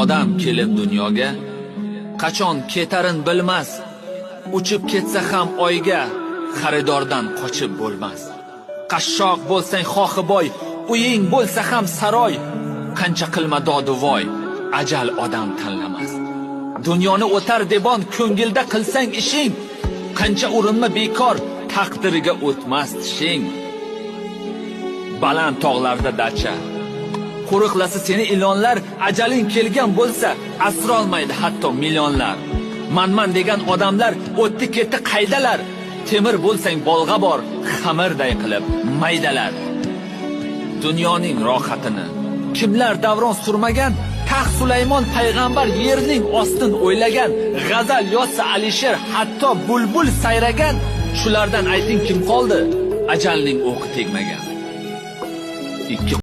Odam kelib dunyoga qachon ketarin bilmas. Uchib ketsa ham oyga xaridordan qochib bo'lmas. Qashshoq bo'lsang xohi boy, uying bo'lsa ham saroy. Qancha qilma doduvoy, ajal odam tanlamas. Dunyoni o'tar debon ko'ngilda qilsang ishing, qancha urinma bekor, taqdiriga o'tmas tishing. Baland tog'larda dacha, qo'riqlasa seni ilonlar, ajaling kelgan bo'lsa, asrolmaydi hatto millionlar. Manman degan odamlar o'tdi ketdi qaydalar? Temir bo'lsang bolg'a bor, xamirday qilib maydalar. Dunyoning rohatini kimlar davron surmagan? Taxt Sulaymon payg'ambar yerning ostin o'ylagan. G'azal yozsa Alisher, hatto bulbul sayragan. Shulardan ayting kim qoldi? Ajalning o'qi tegmagan.